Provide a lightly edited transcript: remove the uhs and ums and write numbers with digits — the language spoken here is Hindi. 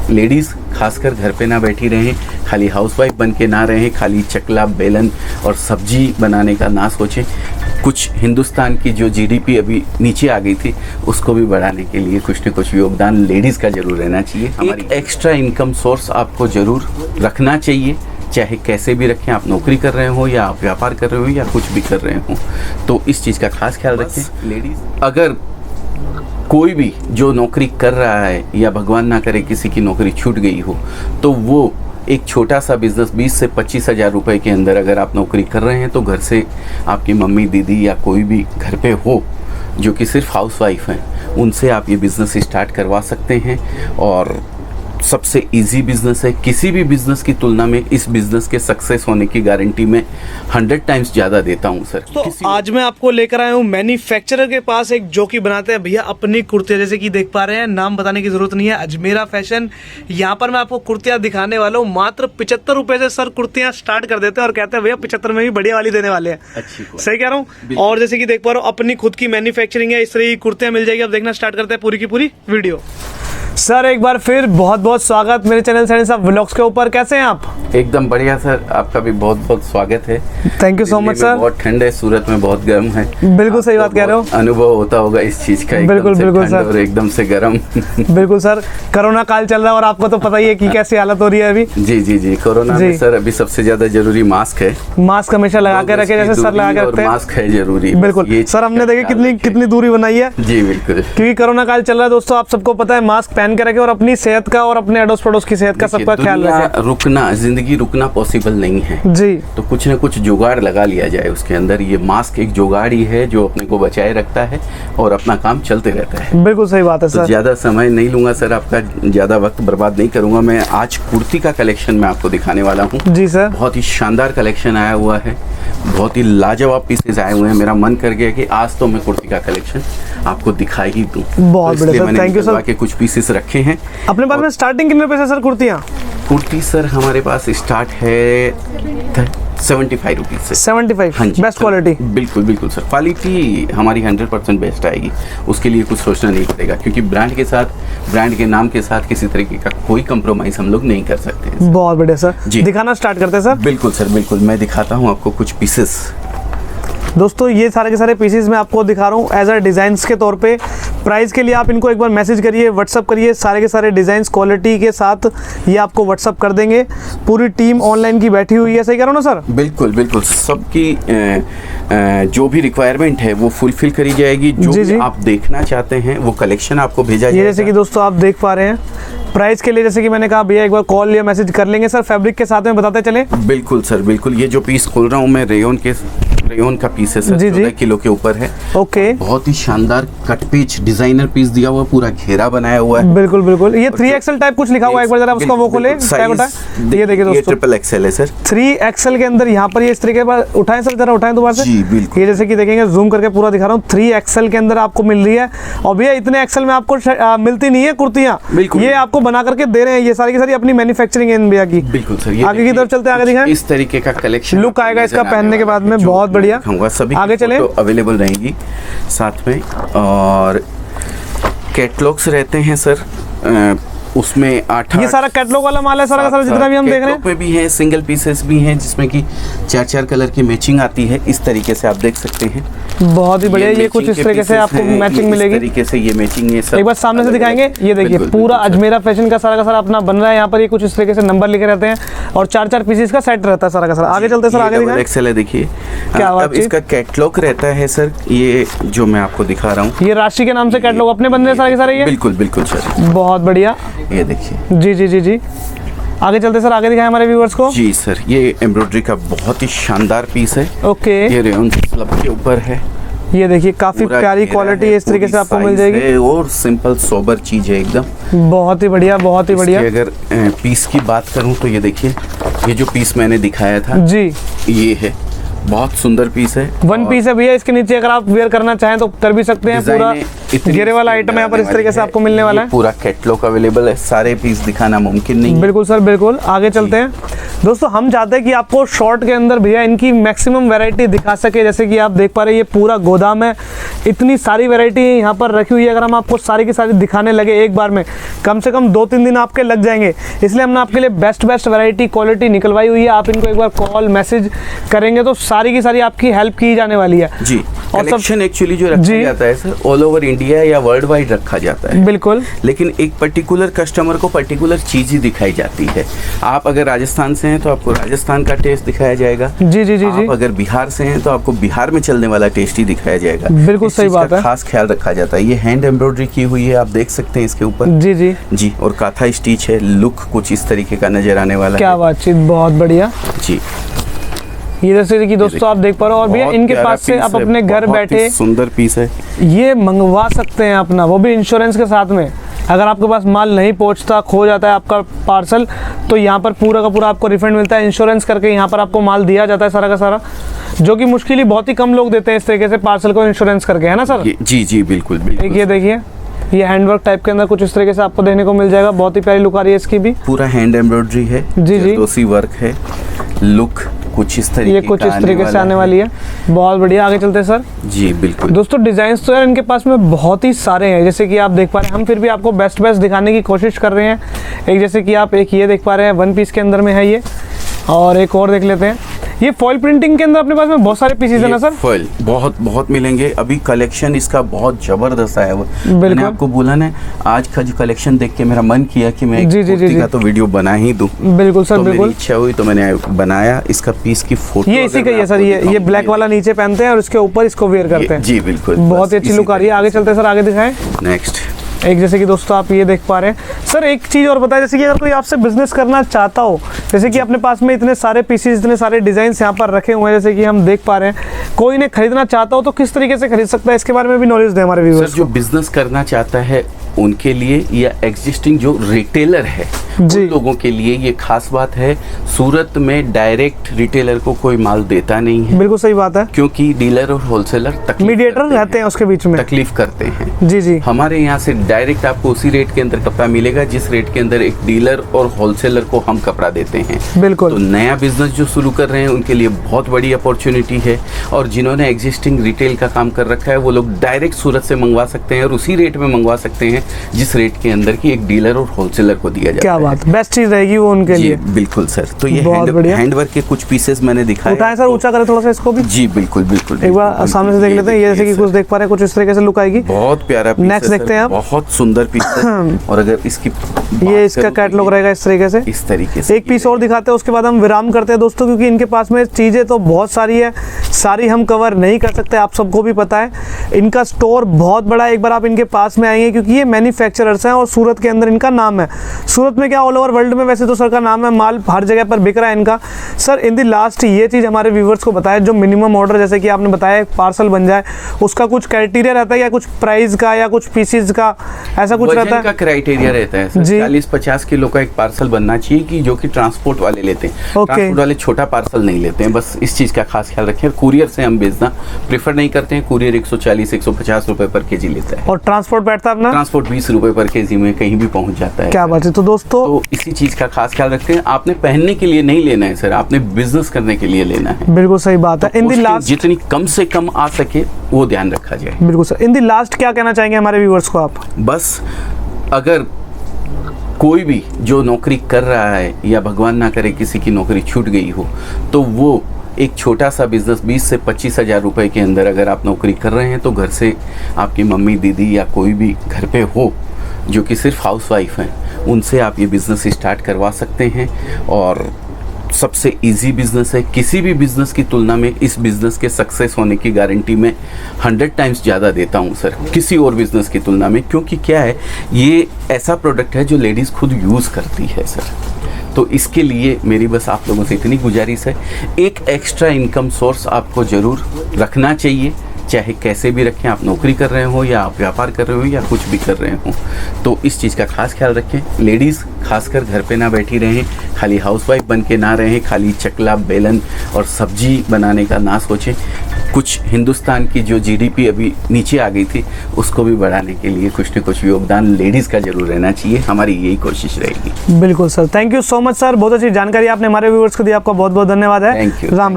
लेडीज़ खासकर घर पे ना बैठी रहें, खाली हाउसवाइफ बन के ना रहें, खाली चकला बेलन और सब्जी बनाने का ना सोचें। कुछ हिंदुस्तान की जो जीडीपी अभी नीचे आ गई थी उसको भी बढ़ाने के लिए कुछ न कुछ योगदान लेडीज़ का ज़रूर रहना चाहिए। हमारी एक्स्ट्रा इनकम सोर्स आपको ज़रूर रखना चाहिए, चाहे कैसे भी रखें, आप नौकरी कर रहे हो या आप व्यापार कर रहे हो या कुछ भी कर रहे हो, तो इस चीज़ का खास ख्याल रखें। लेडीज़ अगर कोई भी जो नौकरी कर रहा है या भगवान ना करे किसी की नौकरी छूट गई हो, तो वो एक छोटा सा बिज़नेस 20 से 25 हज़ार रुपये के अंदर अगर आप नौकरी कर रहे हैं तो घर से आपकी मम्मी दीदी या कोई भी घर पे हो जो कि सिर्फ हाउसवाइफ हैं, उनसे आप ये बिज़नेस स्टार्ट करवा सकते हैं। और सबसे इजी बिज़नेस है, किसी भी बिज़नेस की तुलना में इस बिज़नेस के सक्सेस होने की गारंटी मैं 100 टाइम्स ज़्यादा देता हूं सर। तो आज मैं आपको लेकर आया हूं मैन्युफैक्चरर के पास, एक जो कि बनाते हैं भैया अपनी कुर्तियाँ, जैसे कि देख पा रहे हैं, नाम बताने की जरूरत नहीं है, अजमेरा फैशन। यहाँ पर मैं आपको कुर्तियाँ दिखाने वाला हूँ। मात्र 75 रुपये से सर कुर्तियाँ स्टार्ट कर देते हैं और कहते हैं भैया 75 में भी बढ़िया वाली देने वाले हैं। अच्छी सही कह रहा हूँ। और जैसे कि देख पा रहा हूँ अपनी खुद की मैन्युफैक्चरिंग है, इस तरह की कुर्तियाँ मिल जाएगी। अब देखना स्टार्ट करते हैं पूरी की पूरी वीडियो। सर एक बार फिर बहुत बहुत स्वागत मेरे चैनल सैनी साहब व्लॉग्स के ऊपर। कैसे हैं आप? एकदम बढ़िया सर, आपका भी बहुत बहुत स्वागत है। Thank you so much sir. बहुत ठंड है, सूरत में बहुत गर्म है। बिल्कुल सही बात कह रहे हो। अनुभव होता होगा इस चीज का, बिल्कुल बिल्कुल सर, और एकदम से गर्म। बिल्कुल सर, कोरोना काल चल रहा है और आपको तो पता ही है कि कैसी हालत हो रही है अभी। जी जी जी, कोरोना में सर अभी सबसे ज्यादा जरूरी मास्क है। मास्क हमेशा लगा के रखे, जैसे सर लगा के रखते हैं। मास्क है जरूरी। बिल्कुल सर, हमने देखे कितनी दूरी बनाई है। जी बिल्कुल, क्योंकि कोरोना काल चल रहा है दोस्तों, आप सबको पता है, मास्क पहन के रखे और अपनी सेहत का और अपने अड़ोस पड़ोस की सेहत का सबका ख्याल रखें। रुकना, जिंदगी रुकना पॉसिबल नहीं है जी, तो कुछ न कुछ जुगाड़ लगा लिया जाए उसके अंदर। ये मास्क एक जुगाड़ ही है जो अपने को बचाए रखता है और अपना काम चलते रहता है। बिल्कुल सही बात है सर। तो ज्यादा समय नहीं लूंगा सर, आपका ज्यादा वक्त बर्बाद नहीं करूंगा। मैं आज कुर्ती का कलेक्शन मैं आपको दिखाने वाला हूँ। जी सर, बहुत ही शानदार कलेक्शन आया हुआ है, बहुत ही लाजवाब पीसेस आए हुए हैं। मेरा मन कर गया कि आज तो मैं कुर्ती का कलेक्शन आपको दिखाई ही दूं। बहुत बढ़िया सर, थैंक यू सर। के कुछ पीसेस रखे हैं अपने पास में। स्टार्टिंग कितने रुपए से सर कुर्तियाँ? कुर्ती सर हमारे पास स्टार्ट है 75 रुपीज़ से। 75? हाँ जी, बेस्ट क्वालिटी। बिल्कुल बिल्कुल सर, क्वालिटी हमारी 100% बेस्ट आएगी। उसके लिए कुछ सोचना नहीं पड़ेगा, क्योंकि ब्रांड के साथ, ब्रांड के नाम के साथ किसी तरीके का कोई कंप्रोमाइज़ हम लोग नहीं कर सकते। बहुत बढ़िया सर, दिखाना स्टार्ट करते हैं सर। बिल्कुल सर, बिल्कुल मैं दिखाता हूँ आपको कुछ पीसेस। दोस्तों ये सारे के सारे पीसेस मैं आपको दिखा रहा हूँ एज अ डिज़ाइंस के तौर पे। प्राइस के लिए आप इनको एक बार मैसेज करिए, व्हाट्सअप करिए, सारे के सारे डिज़ाइंस क्वालिटी के साथ ये आपको व्हाट्सअप कर देंगे। पूरी टीम ऑनलाइन की बैठी हुई है। सही कह रहा हूँ ना सर? बिल्कुल बिल्कुल, सबकी जो भी रिक्वायरमेंट है वो फुलफिल करी जाएगी। जो भी आप देखना चाहते हैं वो कलेक्शन आपको भेजा जाएगा। जैसे कि दोस्तों आप देख पा रहे हैं, प्राइस के लिए जैसे कि मैंने कहा भैया एक बार कॉल या मैसेज कर लेंगे। सर फैब्रिक के साथ में बताते चले। बिल्कुल सर, बिल्कुल। ये जो पीस खोल रहा हूँ मैं रेयन का पीस है सर, 14 किलो के ऊपर है। ओके, बहुत ही शानदार कट पीच डिजाइनर पीस दिया हुआ, पूरा घेरा बनाया हुआ है। बिल्कुल बिल्कुल। ये 3XL टाइप कुछ लिखा हुआ है, एक बार जरा उसका वो खोले। ये देखिए दोस्तों, XXL है सर। 3XL के अंदर यहाँ पर ये इस तरीके का उठाएं सर, जरा उठाएं दोबारा से। जी बिल्कुल। ये जैसे कि देखेंगे, जूम करके पूरा दिखा रहा हूँ, 3XL के अंदर आपको मिल रही है। और भैया इतने XL में आपको मिलती नहीं है कुर्तियाँ, ये आपको बना करके दे रहे हैं। ये सारी की सारी अपनी मैन्युफैक्चरिंग है इन भैया की। बिल्कुल सर। आगे की तरफ चलते हैं, आगे दिखाएं। इस तरीके का कलेक्शन लुक आएगा इसका पहनने के बाद में, बहुत बढ़िया। सभी आगे चले, अवेलेबल रहेंगी साथ में। और कैटलॉग्स रहते हैं सर, उसमें 8 ये सारा कैटलॉग वाला माल है सारा का सारा, जितना भी हम देख रहे हैं। पे भी है, सिंगल पीसेस भी हैं जिसमें कि 4-4 कलर की मैचिंग आती है। इस तरीके से आप देख सकते हैं, बहुत ही बढ़िया। ये कुछ इस तरीके से आपको मैचिंग मिलेगी। इस तरीके से ये मैचिंग है सर। एक बार सामने से दिखाएंगे। ये देखिए पूरा अजमेरा फैशन का सारा अपना बन रहा है। यहाँ पर ये कुछ इस तरीके से नंबर लिखे रहते हैं और 4-4 पीसेस का सेट रहता है सारा का सारा। आगे चलते सर, आगे दिखाएं। XL है, देखिए क्या अब इसका कैटलॉग रहता है सर। ये जो मैं आपको दिखा रहा हूँ, ये राशि के नाम से कैटलॉग अपने बन रहे हैं सारे के सारे। ये बिल्कुल बिल्कुल सर, बहुत बढ़िया। ये देखिए। जी जी जी जी, आगे चलते सर, आगे दिखाएं हमारे व्यूअर्स को। जी सर, ये एम्ब्रॉयडरी का बहुत ही शानदार पीस है। ओके, ये रेयन स्लब के ऊपर है। ये देखिए काफी प्यारी क्वालिटी है, इस तरीके से आपको मिल जाएगी। और सिंपल सोबर चीज है एकदम, बहुत ही बढ़िया, बहुत ही बढ़िया। अगर पीस की बात करूं तो ये देखिए, ये जो पीस मैंने दिखाया था जी, ये है, बहुत सुंदर पीस है। वन पीस है भैया। इसके नीचे अगर आप वेयर करना चाहें तो कर भी सकते हैं। पूरा इतनी घेरे वाला आइटम यहाँ पर इस तरीके से आपको मिलने वाला है। पूरा कैटलॉग अवेलेबल है, सारे पीस दिखाना मुमकिन नहीं है। बिल्कुल सर, बिल्कुल। आगे चलते हैं दोस्तों। हम चाहते हैं कि आपको शॉर्ट के अंदर भैया इनकी मैक्सिमम वैरायटी दिखा सके। जैसे कि आप देख पा रहे हैं ये पूरा गोदाम है, इतनी सारी वैरायटी यहाँ पर रखी हुई है। अगर हम आपको सारी की सारी दिखाने लगे एक बार में, कम से कम 2-3 दिन आपके लग जाएंगे। इसलिए हमने आपके लिए बेस्ट वैरायटी क्वालिटी निकलवाई हुई है। आप इनको एक बार कॉल मैसेज करेंगे तो सारी की सारी आपकी हेल्प की जाने वाली है जी। और कलेक्शन एक्चुअली जो रखा जाता है सर, ऑल ओवर इंडिया या वर्ल्ड वाइड रखा जाता है। बिल्कुल। लेकिन एक पर्टिकुलर कस्टमर को पर्टिकुलर चीज ही दिखाई जाती है। आप अगर राजस्थान से हैं तो आपको राजस्थान का टेस्ट दिखाया जाएगा। जी जी जी आप जी। अगर बिहार से हैं तो आपको बिहार में चलने वाला टेस्ट ही दिखाया जाएगा। बिल्कुल इस सही चीज़ बात का है। खास ख्याल रखा जाता है। ये हैंड एम्ब्रॉयडरी की हुई है, आप देख सकते हैं इसके ऊपर। जी जी जी, और काथा स्टिच है। लुक कुछ इस तरीके का नजर आने वाला क्या है। बातचीत, बहुत बढ़िया जी, ये जैसे कि दोस्तों आप देख पा रहे हो। और भैया बहुत इनके प्यारा पास से पीस आप है, अपने घर बहुत ही बैठे सुंदर पीस है। ये मंगवा सकते हैं अपना, वो भी इंश्योरेंस के साथ में। अगर आपके पास माल नहीं पहुंचता, खो जाता है आपका पार्सल, तो यहाँ पर पूरा का पूरा आपको रिफंड मिलता है। इंश्योरेंस करके यहाँ पर आपको माल दिया जाता है सारा का सारा, जो कि मुश्किल ही बहुत ही कम लोग देते हैं इस तरीके से पार्सल को इंश्योरेंस करके, है ना सर? जी जी, बिल्कुल बिल्कुल। एक ये देखिए, ये हैंडवर्क टाइप के अंदर कुछ इस तरीके से आपको देखने को मिल जाएगा। बहुत ही प्यारी लुक आ रही है इसकी भी। पूरा हैंड एम्ब्रॉयडरी है, जी जी। जरदोसी वर्क है। लुक कुछ इस तरीके ये कुछ इस तरीके से आने वाली है। बहुत बढ़िया। आगे चलते हैं सर। जी बिल्कुल दोस्तों डिजाइन तो यार इनके पास में बहुत ही सारे हैं, जैसे कि आप देख पा रहे हैं। हम फिर भी आपको बेस्ट दिखाने की कोशिश कर रहे हैं। एक जैसे कि आप एक ये देख पा रहे हैं, 1 पीस के अंदर में है ये। और एक और देख लेते हैं, ये फॉइल प्रिंटिंग के अंदर अपने पास में बहुत सारे पीसेस है ना सर? फॉइल बहुत मिलेंगे। अभी कलेक्शन इसका बहुत जबरदस्त आया हुआ। मैंने आपको बोला ना, आज का जो कलेक्शन देख के मेरा मन किया कि मैं जी, जी, कुर्ती का तो वीडियो बना ही दूं। बिल्कुल सर, तो बिल्कुल। मेरी इच्छा हुई तो मैंने बनाया। इसका पीस की फोटो ये इसी का ही है सर। ये ब्लैक वाला नीचे पहनते हैं और इसके ऊपर इसको वेयर करते हैं। जी बिल्कुल, बहुत ही अच्छी लुक आ रही है। आगे चलते हैं सर, आगे दिखाएं। नेक्स्ट एक जैसे कि दोस्तों आप ये देख पा रहे हैं सर, एक चीज़ और बताएं, जैसे कि अगर कोई आपसे बिजनेस करना चाहता हो, जैसे कि अपने पास में इतने सारे पीसेस, इतने सारे डिजाइन यहाँ पर रखे हुए हैं, जैसे कि हम देख पा रहे हैं, कोई ने खरीदना चाहता हो तो किस तरीके से खरीद सकता है, इसके बारे में भी नॉलेज दें हमारे व्यूअर्स सर। जो बिजनेस करना चाहता है उनके लिए या एग्जिस्टिंग जो रिटेलर है उन लोगों के लिए ये खास बात है। सूरत में डायरेक्ट रिटेलर को कोई माल देता नहीं है। बिल्कुल सही बात है, क्योंकि डीलर और होलसेलर मीडिएटर रहते हैं उसके बीच में, तकलीफ करते हैं। जी जी। हमारे यहाँ से डायरेक्ट आपको उसी रेट के अंदर कपड़ा मिलेगा जिस रेट के अंदर एक डीलर और होलसेलर को हम कपड़ा देते हैं। बिल्कुल। तो नया बिजनेस जो शुरू कर रहे हैं उनके लिए बहुत बड़ी अपॉर्चुनिटी है। और जिन्होंने एग्जिस्टिंग रिटेल का काम कर रखा है वो लोग डायरेक्ट सूरत से मंगवा सकते हैं और उसी रेट में मंगवा सकते हैं जिस रेट के अंदर की एक डीलर और होलसेलर को दिया जाता है। क्या बात, बेस्ट चीज रहेगी वो उनके लिए। बिल्कुल सर। तो ये हैंडवर्क के कुछ पीसेस मैंने दिखाए। उठाएं सर, ऊंचा करें थोड़ा सा इसको भी। जी बिल्कुल बिल्कुल। एक बार सामने से देख लेते हैं। ये जैसे कि कुछ देख पा रहे हैं, कुछ इस तरीके से लुक आएगी। बहुत प्यारा पीस नेक्स्ट देखते हैं आप। बहुत सुंदर पीस है। और अगर इसकी ये इसका कैटलॉग रहेगा इस तरीके से। इस तरीके से एक पीस और दिखाते हैं, उसके बाद हम विराम करते हैं दोस्तों, क्योंकि इनके पास में चीज़ें तो बहुत सारी है, सारी हम कवर नहीं कर सकते, आप सबको भी पता है। इनका स्टोर बहुत बड़ा है। एक बार आप इनके पास में आएंगे, क्योंकि ये मैन्युफैक्चरर्स हैं और सूरत के अंदर इनका नाम है। सूरत में क्या, ऑल ओवर वर्ल्ड में वैसे तो सर का नाम है, माल हर जगह पर बिक रहा है इनका। सर इन दी लास्ट ये चीज़ हमारे व्यूवर्स को बताया, जो मिनिमम ऑर्डर जैसे कि आपने बताया पार्सल बन जाए, उसका कुछ क्राइटेरिया रहता है या कुछ प्राइस का या कुछ पीसेज का, ऐसा कुछ रहता है? का क्राइटेरिया रहता है सर। 40-50 किलो का एक पार्सल बनना चाहिए कि जो कि ट्रांसपोर्ट वाले लेते हैं। ट्रांसपोर्ट वाले छोटा पार्सल नहीं लेते हैं। बस इस चीज़ का खास ख्याल रखें। कुरियर से हम भेजना प्रेफर नहीं करते हैं। कुरियर 140-150 रुपए पर केजी लेता है। और ट्रांसपोर्ट बैठता है अपना? ट्रांसपोर्ट 20 रुपए पर केजी में कहीं भी पहुंच जाता है। क्या बात है। तो दोस्तों तो इसी चीज़ का खास ख्याल रखते हैं। आपने पहनने के लिए नहीं लेना है सर, आपने बिजनेस करने के लिए लेना है। बिल्कुल सही बात है। इन दी लास्ट जितनी कम से कम आ सके वो ध्यान रखा जाए। बिल्कुल सर। इन दी लास्ट क्या कहना चाहेंगे हमारे व्यूअर्स को आप? बस अगर कोई भी जो नौकरी कर रहा है या भगवान ना करे किसी की नौकरी छूट गई हो, तो वो एक छोटा सा बिजनेस 20 से 25 हज़ार रुपए के अंदर अगर आप नौकरी कर रहे हैं तो घर से आपकी मम्मी दीदी या कोई भी घर पे हो जो कि सिर्फ हाउसवाइफ हैं, उनसे आप ये बिज़नेस स्टार्ट करवा सकते हैं। और सबसे इजी बिजनेस है। किसी भी बिजनेस की तुलना में इस बिजनेस के सक्सेस होने की गारंटी मैं 100 टाइम्स ज़्यादा देता हूं सर, किसी और बिजनेस की तुलना में। क्योंकि क्या है, ये ऐसा प्रोडक्ट है जो लेडीज़ खुद यूज़ करती है सर। तो इसके लिए मेरी बस आप लोगों से इतनी गुजारिश है, एक एक्स्ट्रा इनकम सोर्स आपको ज़रूर रखना चाहिए। चाहे कैसे भी रखें, आप नौकरी कर रहे हो या आप व्यापार कर रहे हो या कुछ भी कर रहे हो, तो इस चीज़ का खास ख्याल रखें। लेडीज़ खासकर घर पे ना बैठी रहें, खाली हाउसवाइफ बन के ना रहें, खाली चकला बेलन और सब्जी बनाने का ना सोचें। कुछ हिंदुस्तान की जो जीडीपी अभी नीचे आ गई थी उसको भी बढ़ाने के लिए कुछ न कुछ योगदान लेडीज़ का जरूर रहना चाहिए। हमारी यही कोशिश रहेगी। बिल्कुल sir, thank you so much sir, बहुत अच्छी जानकारी आपने हमारे व्यूअर्स को दी, आपका बहुत बहुत धन्यवाद है। Thank you. राम